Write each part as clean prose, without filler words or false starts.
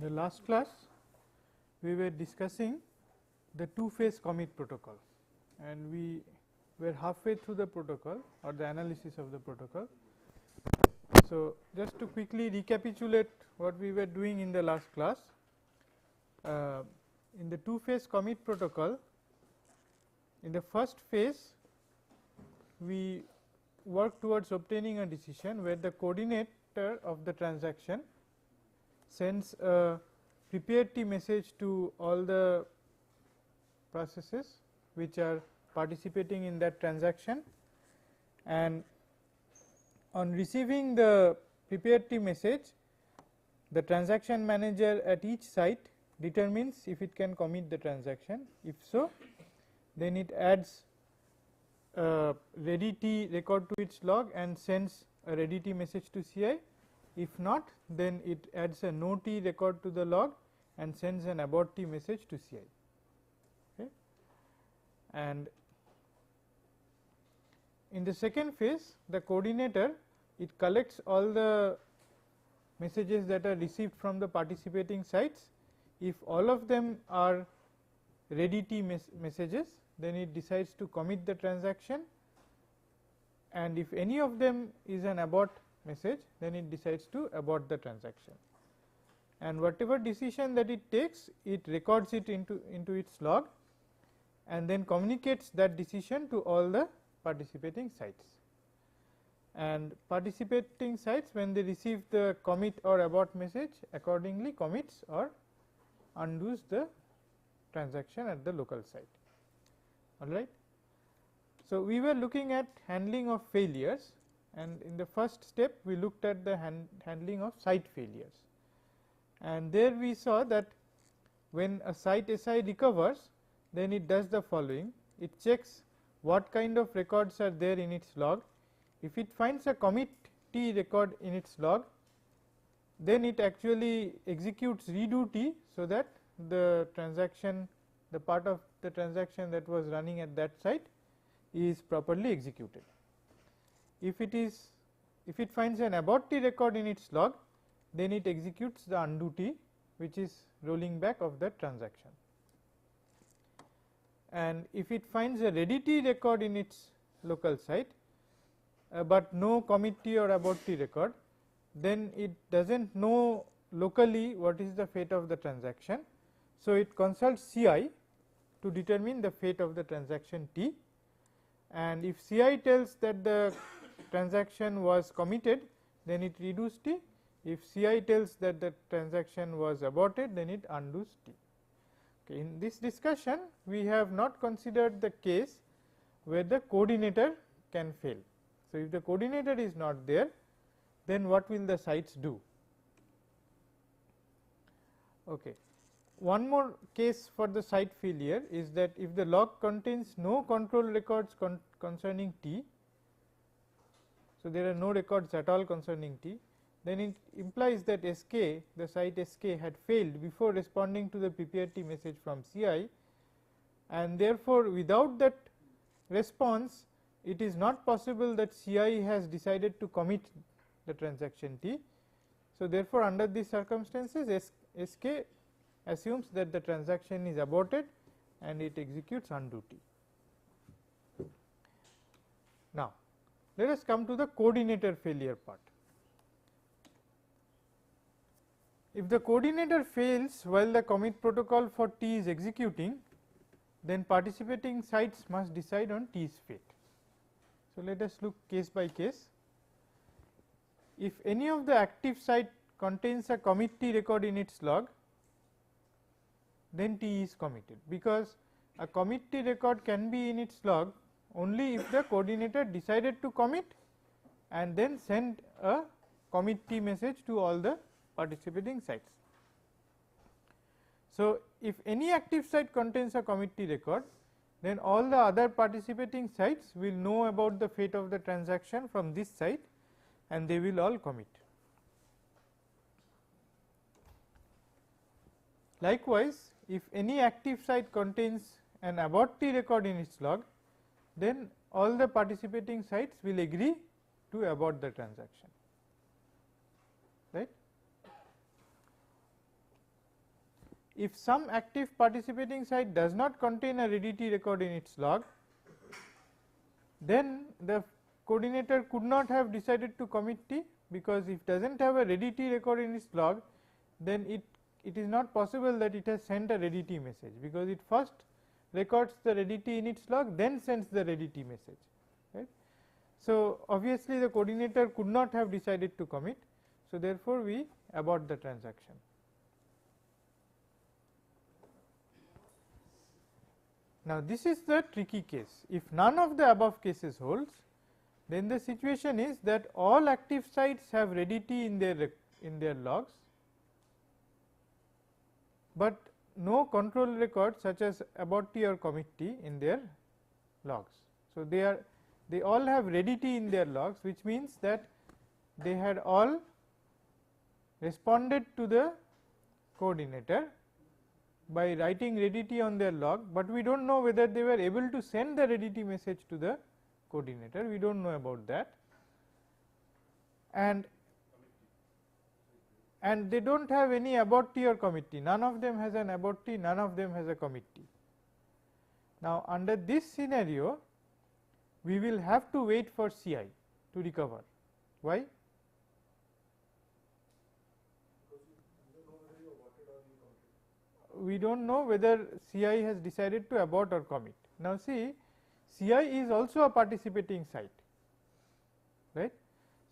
the last class we were discussing the two-phase commit protocol, and we were halfway through the protocol or the analysis of the protocol. So, just to quickly recapitulate what we were doing in the last class, in the two-phase commit protocol, in the first phase we work towards obtaining a decision where the coordinator of the transaction sends a prepared T message to all the processes which are participating in that transaction, and on receiving the prepared T message, the transaction manager at each site determines if it can commit the transaction. If so, then it adds a ready T record to its log and sends a ready T message to CI. If not, then it adds a no T record to the log and sends an abort T message to CI. Okay. And in the second phase, the coordinator, it collects all the messages that are received from the participating sites. If all of them are ready T messages, then it decides to commit the transaction, and if any of them is an abort message, then it decides to abort the transaction, and whatever decision that it takes, it records it into its log and then communicates that decision to all the participating sites. And participating sites, when they receive the commit or abort message, accordingly commits or undoes the transaction at the local site. All right. So, we were looking at handling of failures, and in the first step we looked at the handling of site failures, and there we saw that when a site SI recovers, then it does the following: it checks what kind of records are there in its log. If it finds a commit T record in its log, then it actually executes redo T, so that the transaction, the part of the transaction that was running at that site is properly executed. If it finds an abort T record in its log, then it executes the undo T, which is rolling back of that transaction. And if it finds a ready T record in its local site, but no commit T or abort T record, then it does not know locally what is the fate of the transaction. So, it consults CI to determine the fate of the transaction T, and if CI tells that the transaction was committed, then it redoes T. If CI tells that the transaction was aborted, then it undoes T. Okay. In this discussion, we have not considered the case where the coordinator can fail. So, if the coordinator is not there, then what will the sites do? Okay. One more case for the site failure is that if the log contains no control records concerning T, so there are no records at all concerning T, then it implies that SK, the site SK, had failed before responding to the prepared T message from CI, and therefore, without that response, it is not possible that CI has decided to commit the transaction T. So, therefore, under these circumstances, SK assumes that the transaction is aborted and it executes undo T. Now, let us come to the coordinator failure part. If the coordinator fails while the commit protocol for T is executing, then participating sites must decide on T's fate. So, let us look case by case. If any of the active site contains a commit T record in its log, then T is committed, because a commit T record can be in its log only if the coordinator decided to commit and then send a commit T message to all the participating sites. So, if any active site contains a commit T record, then all the other participating sites will know about the fate of the transaction from this site and they will all commit. Likewise, if any active site contains an abort T record in its log, then all the participating sites will agree to abort the transaction, right. if some active participating site does not contain a ready T record in its log, then the coordinator could not have decided to commit T, because if does not have a ready T record in its log, then it is not possible that it has sent a ready T message, because it first records the ready T in its log, then sends the ready T message, right. So, obviously, the coordinator could not have decided to commit. So, therefore, we abort the transaction. Now, this is the tricky case. If none of the above cases holds, then the situation is that all active sites have ready T in their logs, but no control record such as abort T or commit T in their logs. So, they all have ready T in their logs, which means that they had all responded to the coordinator by writing ready T on their log, but we do not know whether they were able to send the ready T message to the coordinator, we do not know about that, and they do not have any abort T or commit T, none of them has an abort T, none of them has a commit T. Now, under this scenario, we will have to wait for CI to recover. Why? We do not know whether CI has decided to abort or commit. Now, see, CI is also a participating site, right.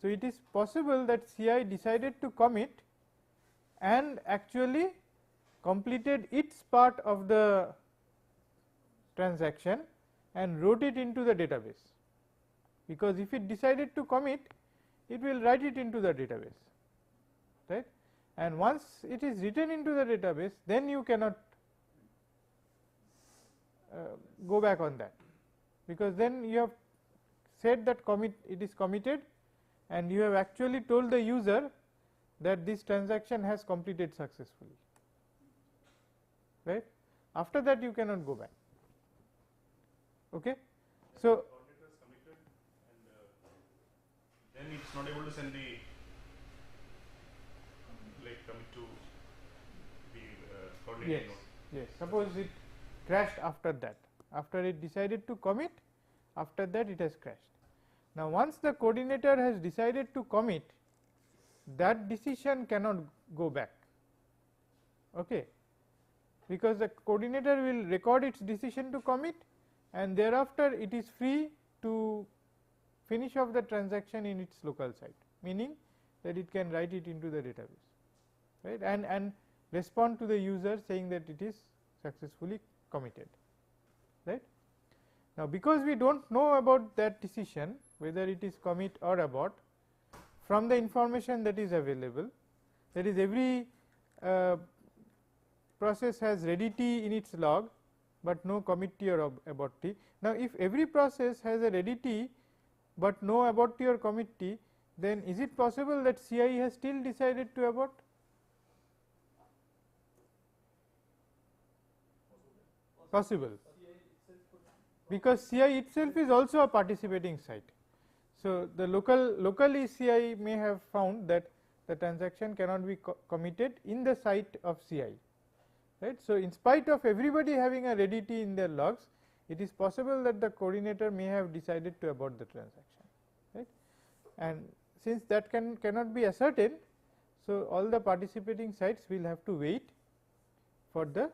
So, it is possible that CI decided to commit and actually completed its part of the transaction and wrote it into the database, because if it decided to commit, it will write it into the database, right. And once it is written into the database, then you cannot go back on that, because then you have said that it is committed, and you have actually told the user that this transaction has completed successfully, right. After that you cannot go back. Okay. So, then it is not able to send the commit to the coordinator. Yes, yes. Suppose it crashed after that, after it decided to commit, after that it has crashed. Now, once the coordinator has decided to commit, that decision cannot go back, okay, because the coordinator will record its decision to commit, and thereafter it is free to finish off the transaction in its local site, meaning that it can write it into the database, right, and respond to the user saying that it is successfully committed, right. Now, because we do not know about that decision, whether it is commit or abort, from the information that is available, that is every process has ready T in its log, but no commit T or abort T. Now, if every process has a ready T, but no abort T or commit T, then is it possible that CI has still decided to abort? Possible, because CI itself is also a participating site. So, the locally CI may have found that the transaction cannot be committed in the site of CI, right. So, in spite of everybody having a ready T in their logs, it is possible that the coordinator may have decided to abort the transaction, right. And since that cannot be ascertained, so all the participating sites will have to wait for the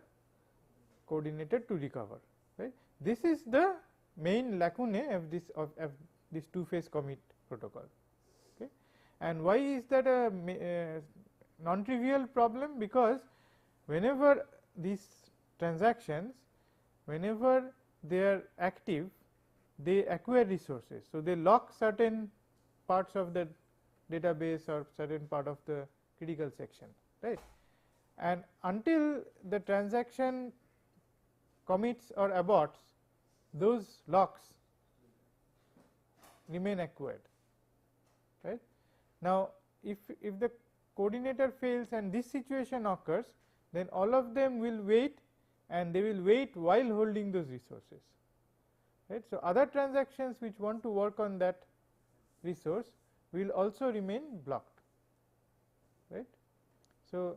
coordinator to recover, right. This is the main lacunae of this two phase commit protocol, okay. And why is that a non trivial problem? Because whenever these transactions, whenever they are active, they acquire resources. So, they lock certain parts of the database or certain part of the critical section, right. And until the transaction commits or aborts, those locks remain acquired, right. Now, if the coordinator fails and this situation occurs, then all of them will wait, and they will wait while holding those resources, right. So, other transactions which want to work on that resource will also remain blocked, right. So,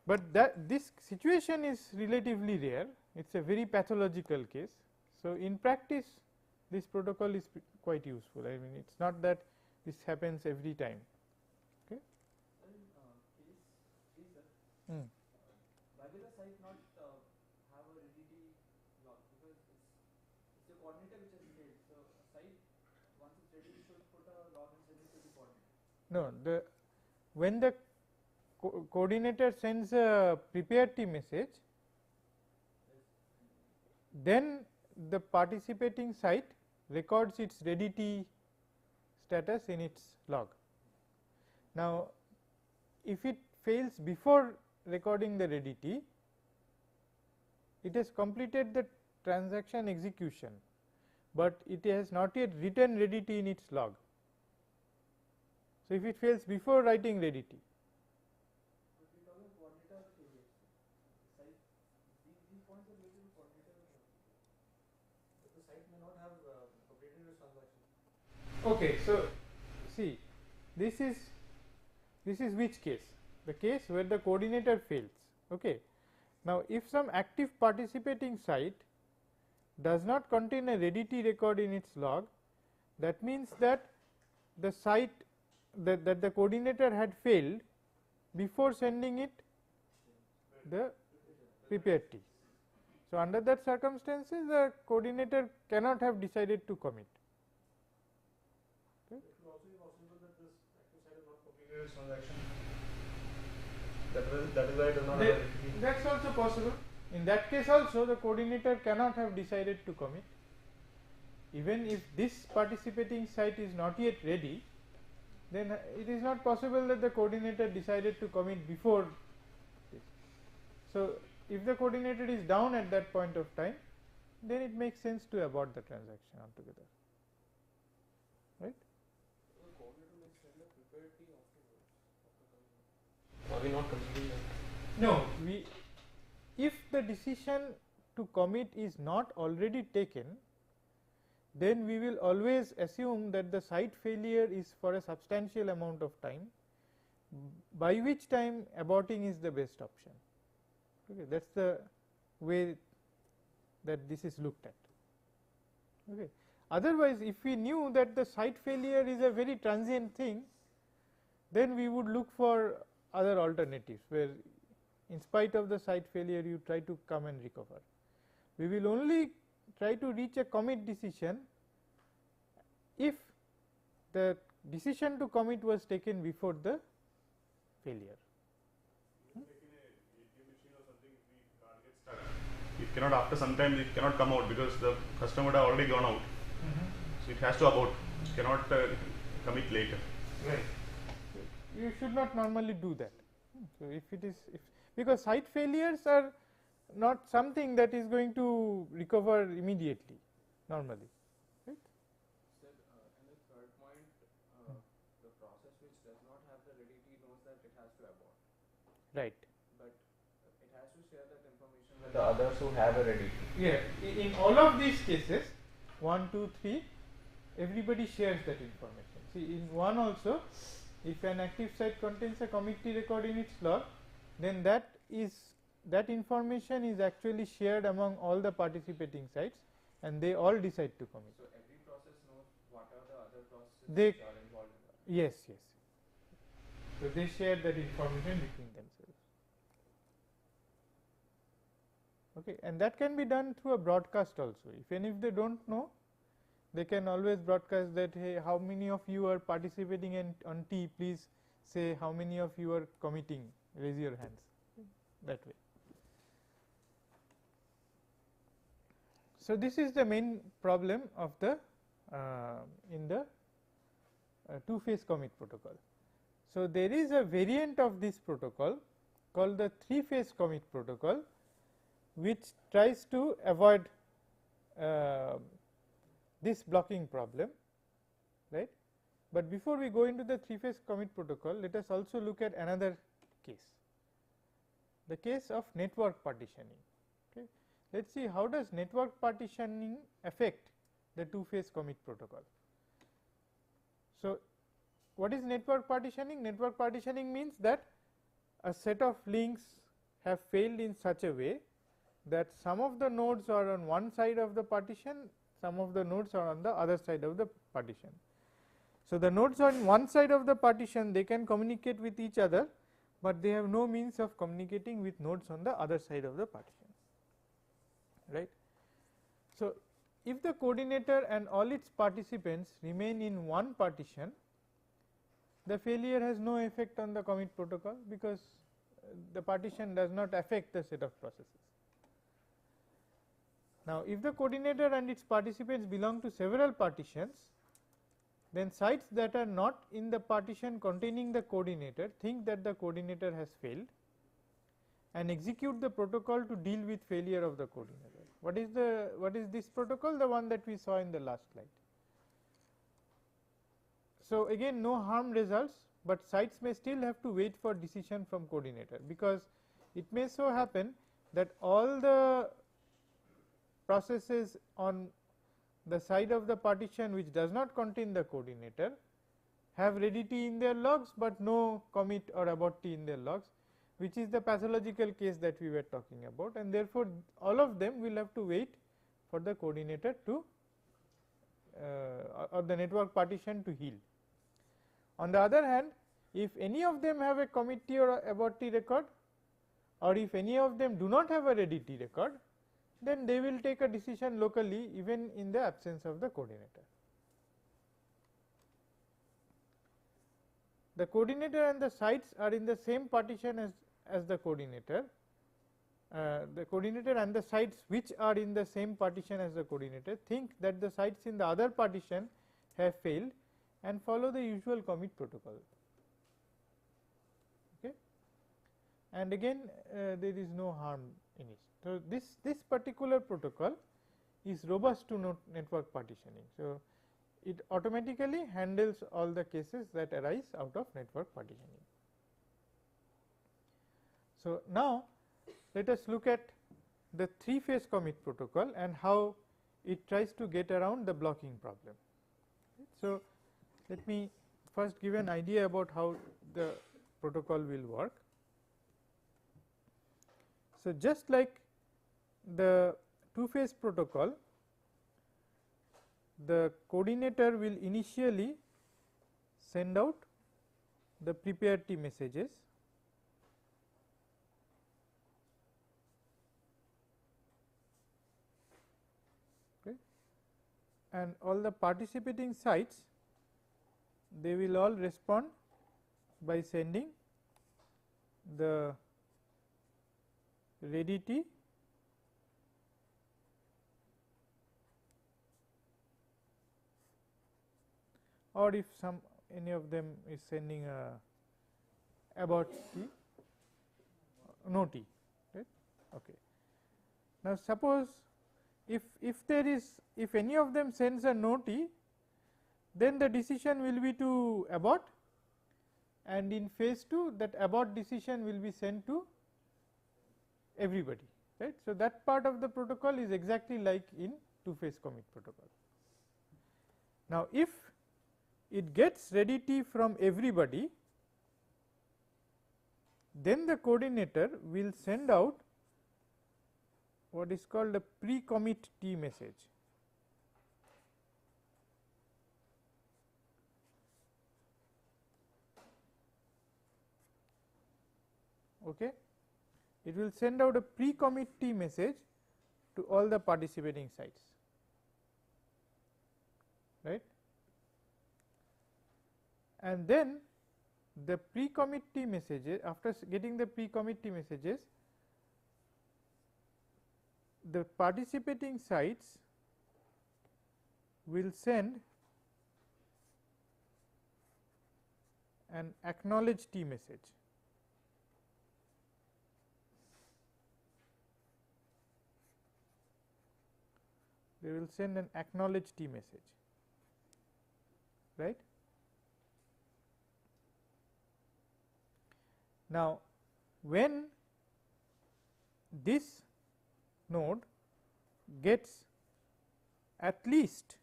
but that this situation is relatively rare, it is a very pathological case. So, in practice this protocol is quite useful. I mean, it is not that this happens every time. Okay. Mm. Why will the site not have a readity log? Because it's a coordinator which has failed. So a site, once it's ready, should put a log and send it to the coordinator. No, when the coordinator sends a prepare T message, then the participating site records its ready T status in its log. Now, if it fails before recording the ready T, it has completed the transaction execution, but it has not yet written ready T in its log. So, if it fails before writing ready T, But we talk about coordinator failure. Site, these points are related to coordinator. But the site may not have completed its transaction. okay. So, see, this is which case? The case where the coordinator fails. Okay. Now, if some active participating site does not contain a ready T record in its log, that means that the site that the coordinator had failed before sending it the prepared T. So, under that circumstances the coordinator cannot have decided to commit. It will also be possible that this active site has not completed its transaction. That is why it does not have a ready T. That is also possible. In that case also the coordinator cannot have decided to commit. Even if this participating site is not yet ready, then it is not possible that the coordinator decided to commit before this. So, if the coordinator is down at that point of time, then it makes sense to abort the transaction altogether, right. So the coordinator may send a prepared T afterwards. Are we not completing that? No, if the decision to commit is not already taken, then we will always assume that the site failure is for a substantial amount of time, by which time aborting is the best option. Okay, that is the way that this is looked at. Okay. Otherwise, if we knew that the site failure is a very transient thing, then we would look for other alternatives where in spite of the site failure you try to come and recover. We will only try to reach a commit decision if the decision to commit was taken before the failure. Like in a ATM machine or something, if the card gets stuck, it cannot, after some time it cannot come out because the customer would have already gone out. So, it has to abort, it cannot commit later. Right. You should not normally do that. So, if it is because site failures are not something that is going to recover immediately normally. Right. Sir, and the third point, the process which does not have the ready T knows that it has to abort. Right. But it has to share that information with the others who have a ready T. Yeah, in all of these cases 1, 2, 3 everybody shares that information. See, in one also, if an active site contains a commit T record in its log, then that information is actually shared among all the participating sites and they all decide to commit. So every process knows what are the other processes They- which are involved in that. Yes, yes. So they share that information between themselves. Okay, and that can be done through a broadcast also. If they don't know, they can always broadcast that, hey, how many of you are participating on T, please say how many of you are committing, raise your hands, that way. So this is the main problem of the in the two-phase commit protocol. So there is a variant of this protocol called the three-phase commit protocol, which tries to avoid this blocking problem, right. But before we go into the three-phase commit protocol, let us also look at another case, the case of network partitioning. Okay. Let us see how does network partitioning affect the two-phase commit protocol. So, what is network partitioning? Network partitioning means that a set of links have failed in such a way that some of the nodes are on one side of the partition, some of the nodes are on the other side of the partition. So, the nodes on one side of the partition, they can communicate with each other, but they have no means of communicating with nodes on the other side of the partition, right. So, if the coordinator and all its participants remain in one partition, the failure has no effect on the commit protocol, because the partition does not affect the set of processes. Now, if the coordinator and its participants belong to several partitions, then sites that are not in the partition containing the coordinator think that the coordinator has failed and execute the protocol to deal with failure of the coordinator. What is this protocol? The one that we saw in the last slide. So, again no harm results, but sites may still have to wait for decision from coordinator, because it may so happen that all the processes on the side of the partition which does not contain the coordinator have ready T in their logs, but no commit or abort T in their logs, which is the pathological case that we were talking about, and therefore, all of them will have to wait for the coordinator to or the network partition to heal. On the other hand, if any of them have a commit T or abort T record, or if any of them do not have a ready T record, then they will take a decision locally even in the absence of the coordinator. The coordinator and the sites are in the same partition as the coordinator. The coordinator and the sites which are in the same partition as the coordinator think that the sites in the other partition have failed and follow the usual commit protocol. Okay. And again there is no harm in it. So, this particular protocol is robust to network partitioning. So, it automatically handles all the cases that arise out of network partitioning. So, now let us look at the 3-phase commit protocol and how it tries to get around the blocking problem. So, let me first give an idea about how the protocol will work. So, just like the 2-phase protocol, the coordinator will initially send out the prepare T messages, okay, and all the participating sites, they will all respond by sending the ready T or if any of them is sending a abort T, no T, right. Okay. Now, suppose if any of them sends a no T, then the decision will be to abort, and in phase 2 that abort decision will be sent to everybody, right. So, that part of the protocol is exactly like in 2-phase commit protocol. Now, if it gets ready T from everybody, then the coordinator will send out what is called a pre-commit T message. Okay. It will send out a pre-commit T message to all the participating sites, right. And then the pre-commit T messages, after getting the pre-commit T messages, the participating sites will send an acknowledge T message. They will send an acknowledge T message, right. Now, when this node gets at least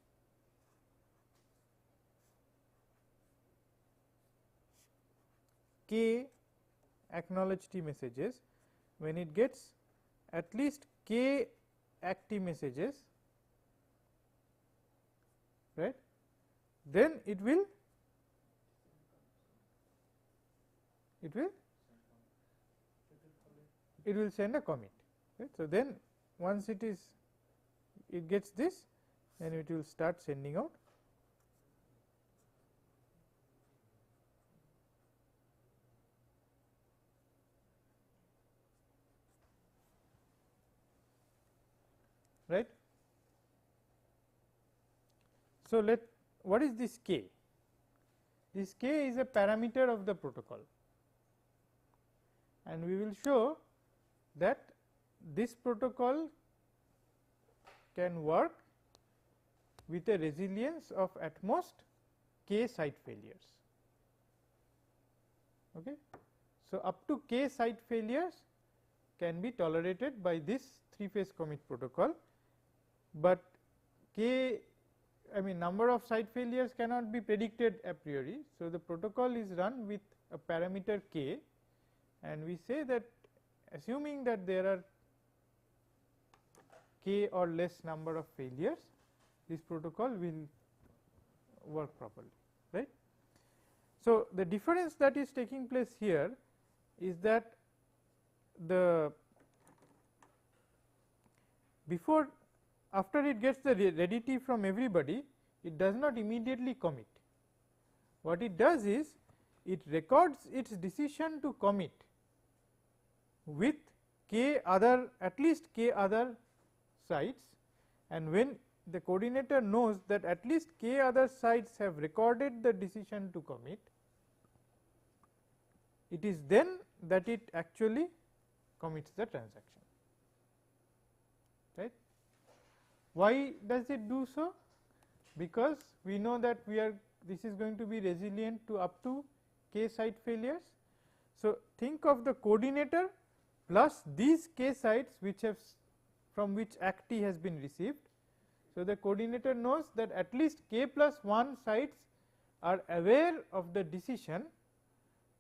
k acknowledge T messages, when it gets at least k active messages, right, then it will send a commit, right. So, then once it gets this, then it will start sending out right. So, what is this k? This k is a parameter of the protocol, and we will show that this protocol can work with a resilience of at most k site failures. Okay. So, up to k site failures can be tolerated by this 3-phase commit protocol, but number of site failures cannot be predicted a priori. So, the protocol is run with a parameter k, and we say that assuming that there are k or less number of failures, this protocol will work properly, right. So, the difference that is taking place here is that after it gets the readity from everybody, it does not immediately commit. What it does is it records its decision to commit with at least k other sites, and when the coordinator knows that at least k other sites have recorded the decision to commit, it is then that it actually commits the transaction, right. Why does it do so? Because we know that this is going to be resilient to up to k site failures. So, think of the coordinator plus these k sites from which ACT has been received. So, the coordinator knows that at least k plus 1 sites are aware of the decision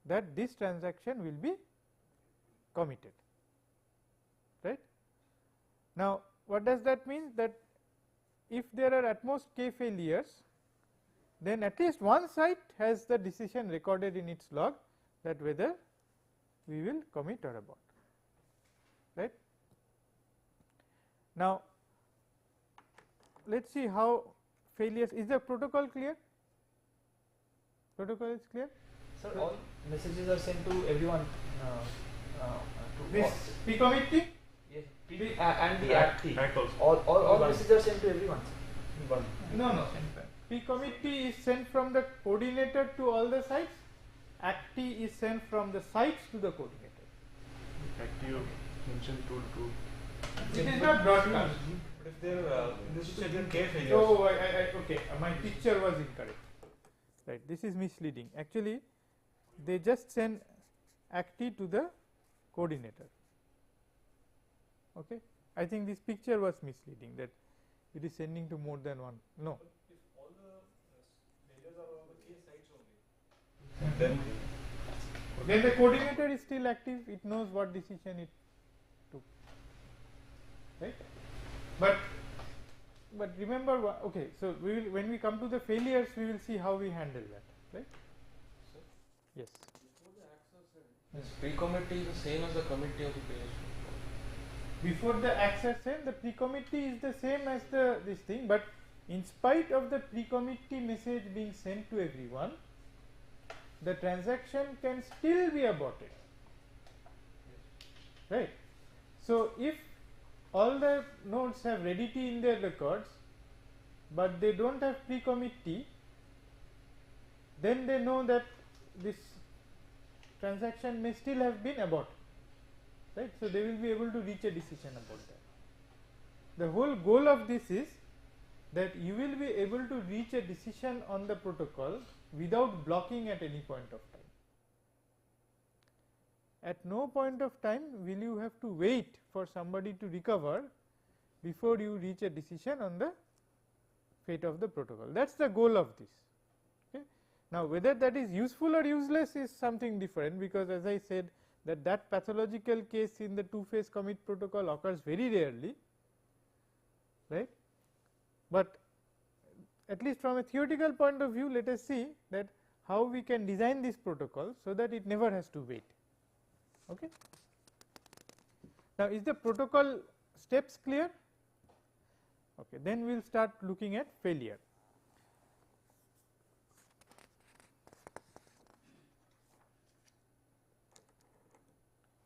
that this transaction will be committed, right. Now, what does that mean? That if there are at most k failures, then at least one site has the decision recorded in its log that whether we will commit or abort, right. Now, let us see how failures. Is the protocol clear? Protocol is clear? Sir, all messages are sent to everyone. This p-commit? Yes, and the ACT. also. All messages are sent to everyone. No. P-commit is sent from the coordinator to all the sites. ACT is sent from the sites to the coordinator. ACT you mentioned to. It is not broadcast. But if there this is again k failures. Oh, okay. My picture was incorrect. Right. This is misleading. Actually, they just send ACT to the coordinator. Okay. I think this picture was misleading, that it is sending to more than one. No. If all the failures are on the k sites only, then the coordinator is still active. It knows what decision it took, right. But remember, okay. So, when we come to the failures, we will see how we handle that, right. Sir? Yes. Before the access, pre-committee is the same as the committee of the page. Before the access send, the pre-committee is the same as this thing, but in spite of the pre-committee message being sent to everyone, the transaction can still be aborted, right. So, if all the nodes have readity in their records, but they do not have pre-committee, then they know that this transaction may still have been aborted, right. So, they will be able to reach a decision about that. The whole goal of this is that you will be able to reach a decision on the protocol without blocking at any point of time. At no point of time will you have to wait for somebody to recover before you reach a decision on the fate of the protocol. That is the goal of this. Okay. Now, whether that is useful or useless is something different, because as I said, that pathological case in the two-phase commit protocol occurs very rarely, right. But at least from a theoretical point of view, let us see that how we can design this protocol so that it never has to wait. Okay. Now, is the protocol steps clear? Okay, then we will start looking at failure.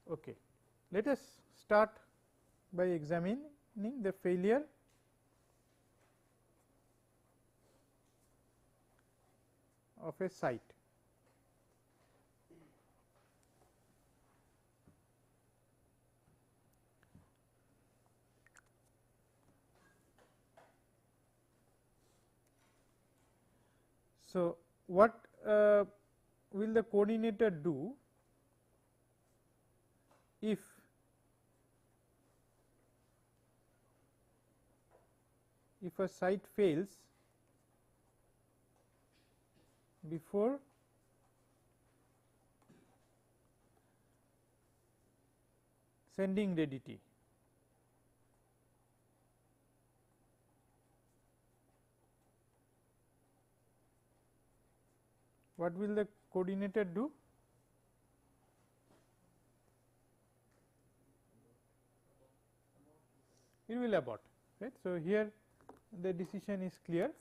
Okay. Let us start by examining the failure of a site. So, what will the coordinator do if a site fails before sending ready T? What will the coordinator do? It will abort, right. So, here the decision is clear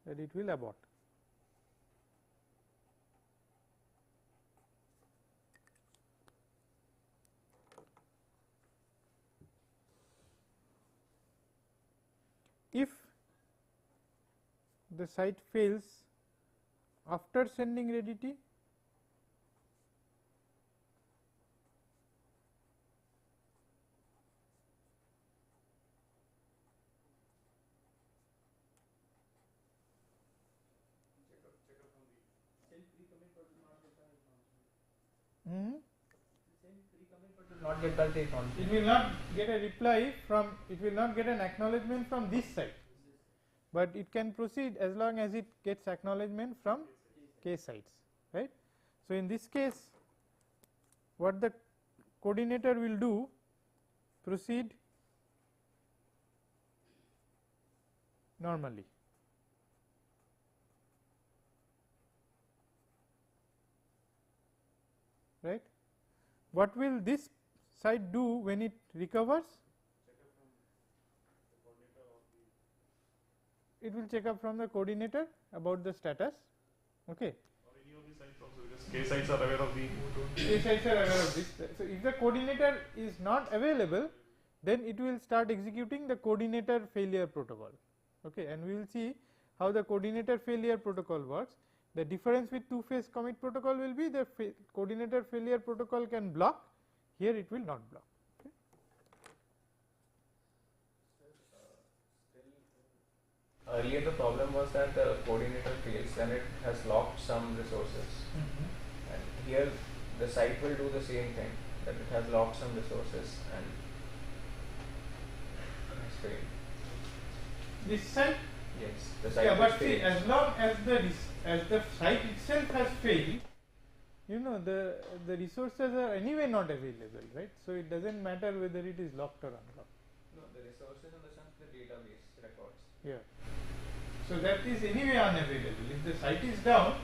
that it will abort. If the site fails after sending ready T, not get back the acknowledgement. it will not get a reply from, it will not get an acknowledgement from this site, but it can proceed as long as it gets acknowledgement from K sites, right. So, in this case what the coordinator will do, proceed normally, right. What will this site do when it recovers? It will check up from the coordinator about the status. Okay. Or any of the sites also, because K sites are aware of the K sites are aware of this. So, if the coordinator is not available, then it will start executing the coordinator failure protocol. Okay, and we will see how the coordinator failure protocol works. The difference with two-phase commit protocol will be the coordinator failure protocol can block, here it will not block. Okay. Earlier the problem was that the coordinator fails and it has locked some resources. And here the site will do the same thing, that it has locked some resources and has failed. This site? Yes, the site Yeah, has but see, failed. as long as the site itself has failed, you know, the resources are anyway not available, right. So, it does not matter whether it is locked or unlocked. No, the resources in the sense the database records. Yeah. So, that is anyway unavailable. If the site is down,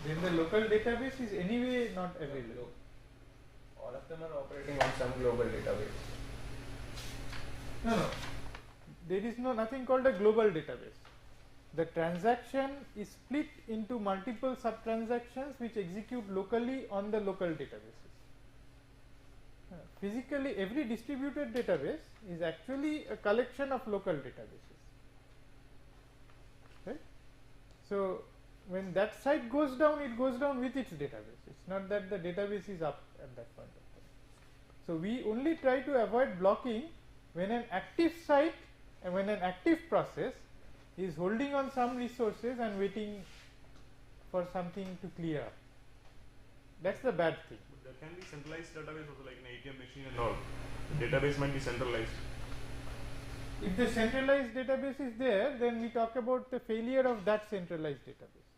then the local database is anyway not available. All of them are operating on some global database. No, no, there is nothing called a global database. The transaction is split into multiple sub transactions which execute locally on the local databases. Physically, every distributed database is actually a collection of local databases, right. So, when that site goes down, it goes down with its database. It is not that the database is up at that point of time. So, we only try to avoid blocking when an active site and when an active process is holding on some resources and waiting for something to clear up. That is the bad thing. But there can be centralized database also, like an ATM machine and all. The database might be centralized. If the centralized database is there, then we talk about the failure of that centralized database.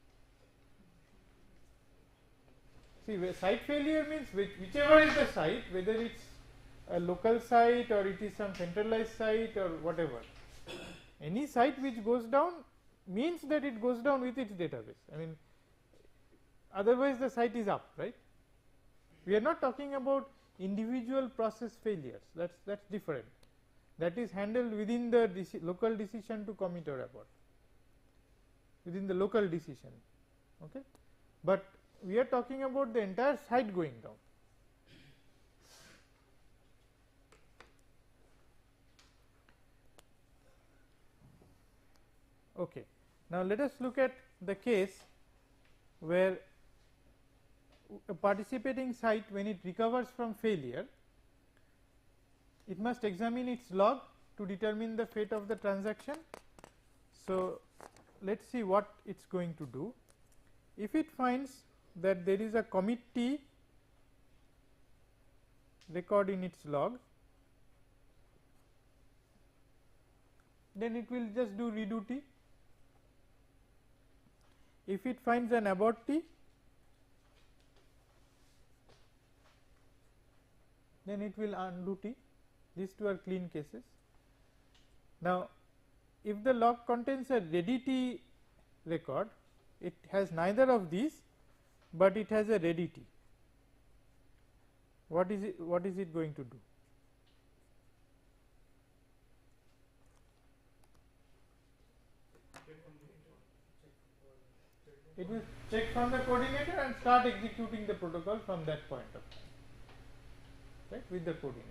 See, site failure means whichever is the site, whether it's a local site or it is some centralized site or whatever, any site which goes down means that it goes down with its database. I mean, otherwise the site is up, right? We are not talking about individual process failures, that's different. That is handled within the local decision to commit or abort, within the local decision, okay. But we are talking about the entire site going down. Okay. Now let us look at the case where a participating site, when it recovers from failure, it must examine its log to determine the fate of the transaction. So let us see what it is going to do. If it finds that there is a commit T record in its log, then it will just do redo T. If it finds an abort T, then it will undo T. These two are clean cases. Now, if the log contains a ready T record, it has neither of these, but it has a ready T. What is it going to do? It will check from the coordinator and start executing the protocol from that point of time, right, with the coordinator.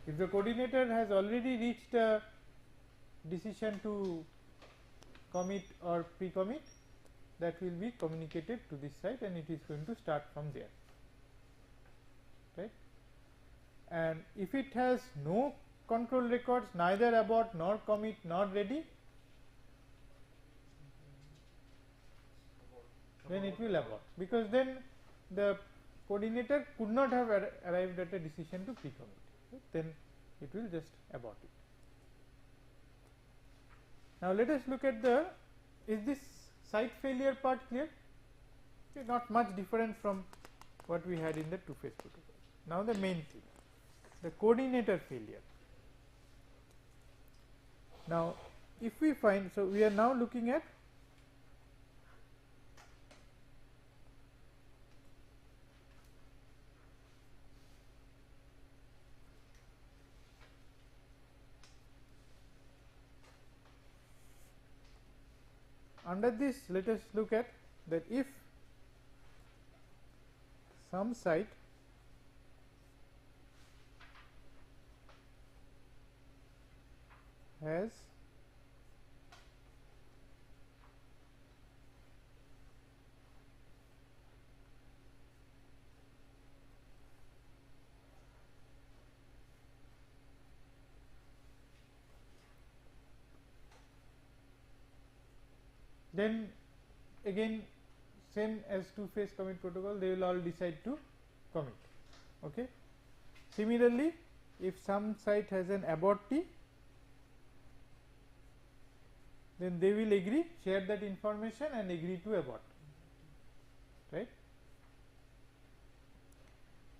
If the coordinator has already reached a decision to commit or pre-commit, that will be communicated to this site and it is going to start from there, right. And if it has no control records, neither abort nor commit nor ready, then it will abort, because then the coordinator could not have arrived at a decision to pre-commit, right? Then it will just abort it. Now let us look at the, is this site failure part clear? Okay, not much different from what we had in the two-phase protocol. Now the main thing, the coordinator failure. Now if we find, so we are now looking at under this, let us look at that if some site has then again same as two-phase commit protocol, they will all decide to commit, okay. Similarly, if some site has an abort T, then they will agree, share that information and agree to abort, right.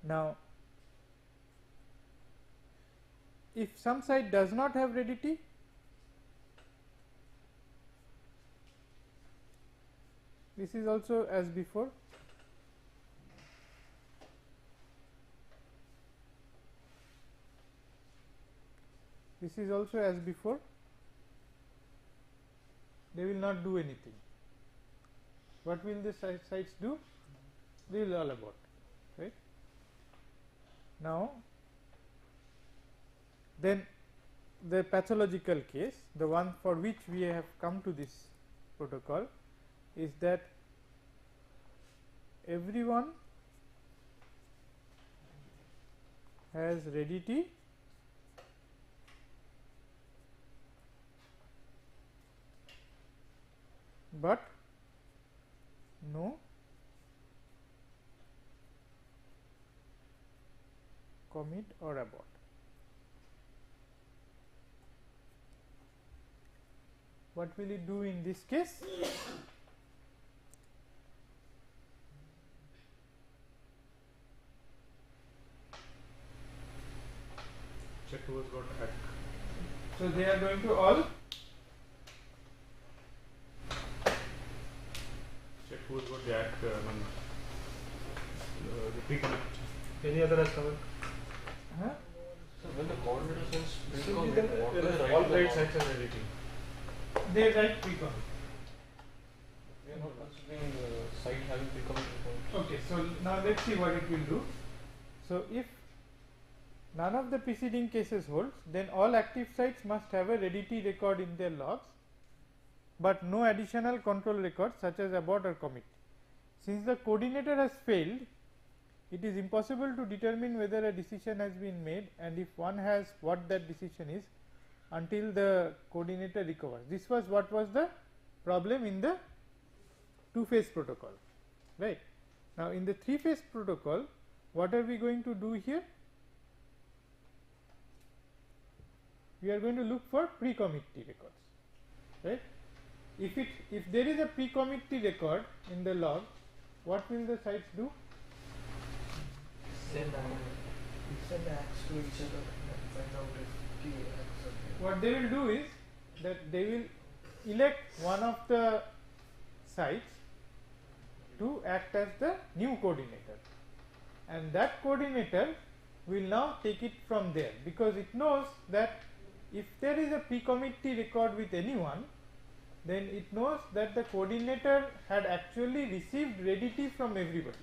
Now if some site does not have ready T, this is also as before. This is also as before. They will not do anything. What will the sites do? They will all abort, right. Now then the pathological case, the one for which we have come to this protocol, is that everyone has ready T but no commit or abort. What will it do in this case? check who has got hack. So they are going to all Check who has got the hack. The pre-commit. Any other has covered? huh? So when the coordinator sends So pre-commit, then what will all write right the sites are ready. They write pre-commit. We are not considering the site having pre-commit records. Okay, so now let's see what it will do. So if none of the preceding cases holds, then all active sites must have a ready T record in their logs, but no additional control records such as abort or commit. Since the coordinator has failed, it is impossible to determine whether a decision has been made, and if one has, what that decision is until the coordinator recovers. This was what was the problem in the two-phase protocol, right. Now in the three-phase protocol, what are we going to do here? We are going to look for pre-commit T records, right. If there is a pre-commit T record in the log, what will the sites do? Send acts to each other and find out if key acts are there. What they will do is that they will elect one of the sites to act as the new coordinator, and that coordinator will now take it from there, because it knows that if there is a pre-commit T record with anyone, then it knows that the coordinator had actually received ready T from everybody,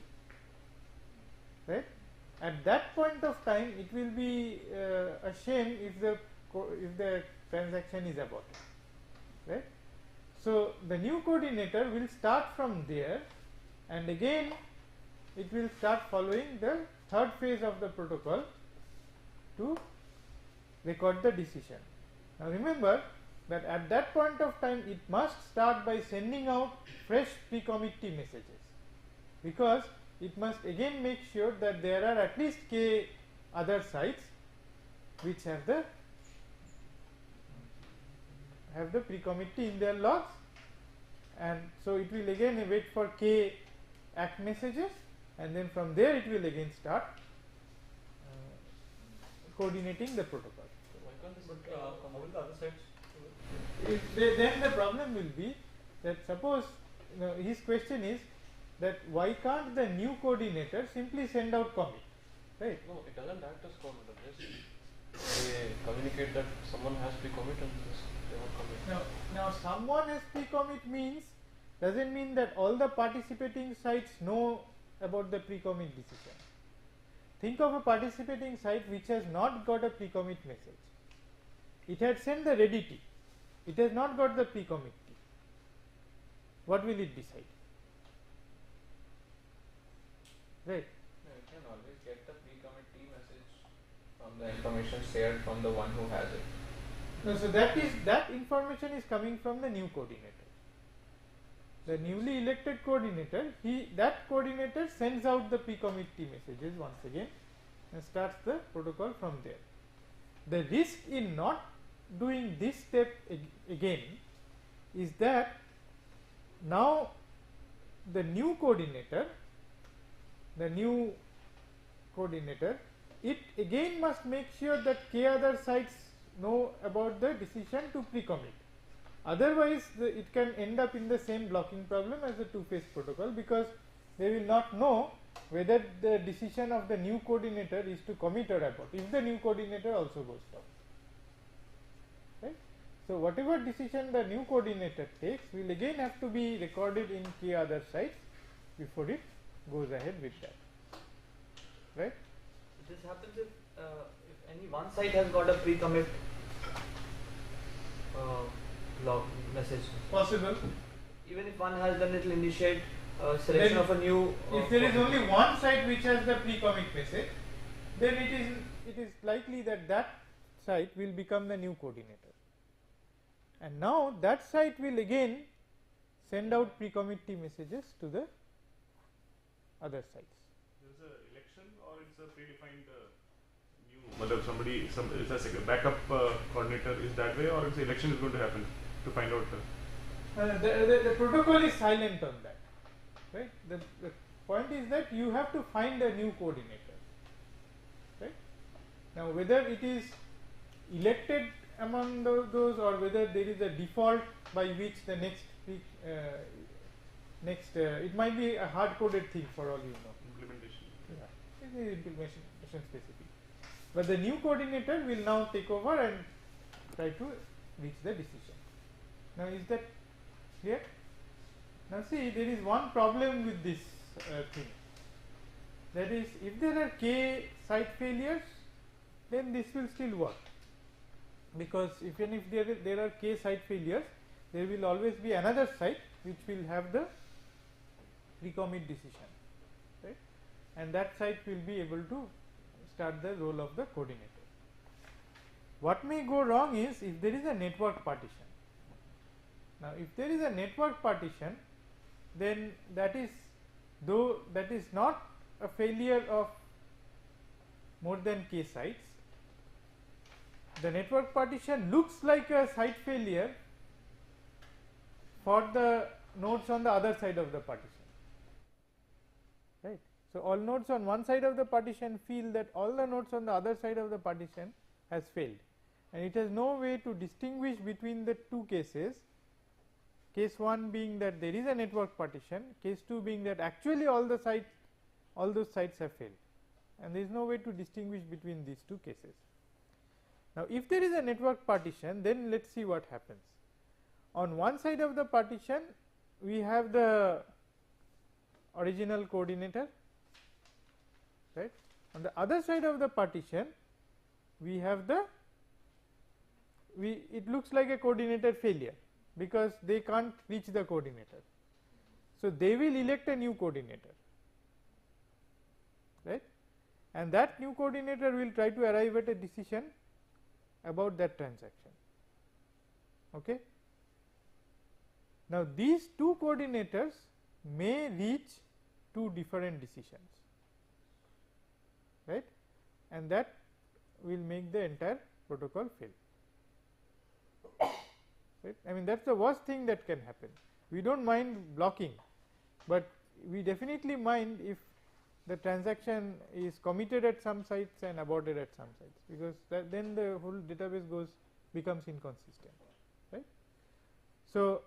right. At that point of time, it will be a shame if the transaction is aborted, right. So the new coordinator will start from there, and again it will start following the third phase of the protocol to record the decision. Now remember that at that point of time, it must start by sending out fresh pre-commit T messages, because it must again make sure that there are at least k other sites which have the pre-commit T in their logs, and so it will again wait for k act messages, and then from there it will again start coordinating the protocol. So why can't this But how will the other sites do it? Then the problem will be that suppose his question is that why can't the new coordinator simply send out commit, right? No, it doesn't act as coordinator. Just they communicate that someone has pre-commit and just they won't commit. Now someone has pre-commit means doesn't mean that all the participating sites know about the pre-commit decision. Think of a participating site which has not got a pre-commit message. It had sent the ready T. It has not got the pre-commit T. What will it decide? Right. No, you can always get the pre-commit T message from the information shared from the one who has it. No, so that information is coming from the new coordinator. The newly elected coordinator, that coordinator sends out the pre-commit T messages once again and starts the protocol from there. The risk in not doing this step again is that now the new coordinator, it again must make sure that k other sites know about the decision to pre-commit. Otherwise, it can end up in the same blocking problem as the two-phase protocol, because they will not know whether the decision of the new coordinator is to commit or abort if the new coordinator also goes down, right. So whatever decision the new coordinator takes will again have to be recorded in k other sites before it goes ahead with that, right. This happens if any one site has got a pre-commit log message. Possible. Even if one has done, it will initiate selection Then of a new. If there is only one site which has the pre-commit message, then it is likely that site will become the new coordinator, and now that site will again send out pre-commit T messages to the other sites. There is a election, or it's a predefined new. Whether it's a backup coordinator is that way, or it's election is going to happen to find out. The protocol is silent on that, right. The point is that you have to find a new coordinator, right. Now whether it is elected among those, or whether there is a default by which the next it might be a hard coded thing for all you know. Implementation. Yeah, it is implementation specific. But the new coordinator will now take over and try to reach the decision. Now, is that clear? Now, see, there is one problem with this thing. That is, if there are k site failures, then this will still work, because even if there are k site failures, there will always be another site which will have the pre-commit decision, right, and that site will be able to start the role of the coordinator. What may go wrong is if there is a network partition. Now, if there is a network partition, then that is not a failure of more than k sites. The network partition looks like a site failure for the nodes on the other side of the partition, right. So, all nodes on one side of the partition feel that all the nodes on the other side of the partition has failed, and it has no way to distinguish between the two cases. Case 1 being that there is a network partition, case 2 being that actually all those sites have failed, and there is no way to distinguish between these two cases. Now, if there is a network partition, then let us see what happens. On one side of the partition, we have the original coordinator, right. On the other side of the partition, we have it looks like a coordinator failure, because they can't reach the coordinator. So, they will elect a new coordinator, right, and that new coordinator will try to arrive at a decision about that transaction. Okay. Now, these two coordinators may reach two different decisions, right, and that will make the entire protocol fail. Right? I mean, that is the worst thing that can happen. We do not mind blocking, but we definitely mind if the transaction is committed at some sites and aborted at some sites, because then the whole database becomes inconsistent, right. So,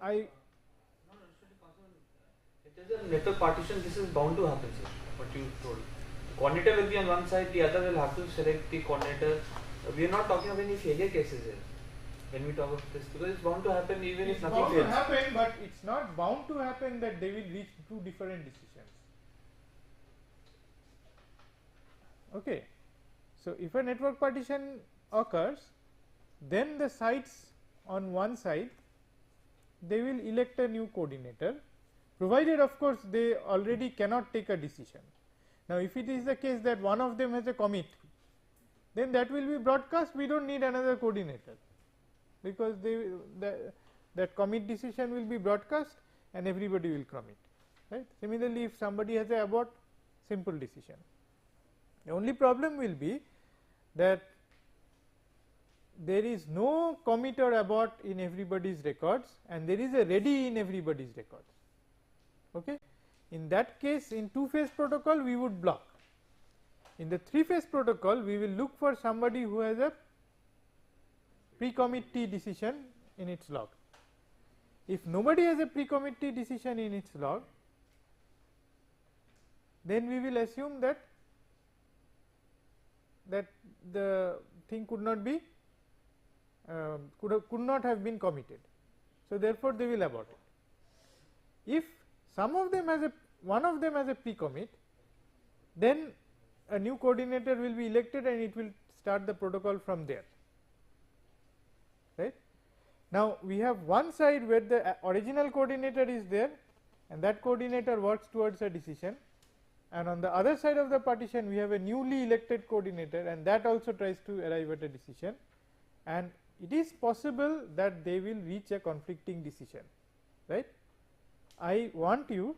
if there is a network partition, this is bound to happen, sir. What you told, the coordinator will be on one side, the other will have to select the coordinator. We are not talking of any failure cases here when we talk of this, because it's bound to happen even if nothing fails. It's bound to happen, but it's not bound to happen that they will reach two different decisions. Okay. So, if a network partition occurs, then the sites on one side, they will elect a new coordinator, provided of course they already cannot take a decision. Now, if it is the case that one of them has a commit, then that will be broadcast, we do not need another coordinator, because that commit decision will be broadcast and everybody will commit, right. Similarly, if somebody has a abort, simple decision. The only problem will be that there is no commit or abort in everybody's records, and there is a ready in everybody's records. Okay. In that case, in two-phase protocol we would block. In the three-phase protocol, we will look for somebody who has a pre-commit T decision in its log. If nobody has a pre-commit T decision in its log, then we will assume that the thing could not be could not have been committed. So, therefore, they will abort it. If one of them has a pre-commit, then a new coordinator will be elected and it will start the protocol from there, right. Now, we have one side where the original coordinator is there and that coordinator works towards a decision, and on the other side of the partition we have a newly elected coordinator and that also tries to arrive at a decision, and it is possible that they will reach a conflicting decision, right. I want you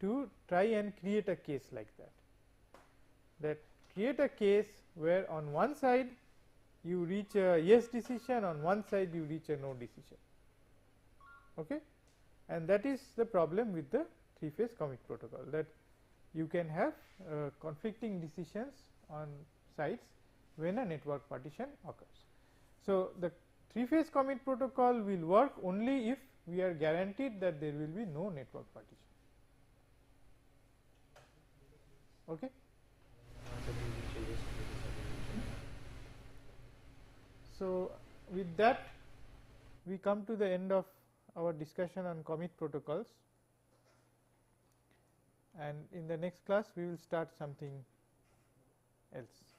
to try and create a case like that, create a case where on one side you reach a yes decision, on one side you reach a no decision, okay. And that is the problem with the three-phase commit protocol, that you can have conflicting decisions on sites when a network partition occurs. So, the 3-phase commit protocol will work only if we are guaranteed that there will be no network partition. Okay. So, with that we come to the end of our discussion on commit protocols, and in the next class we will start something else.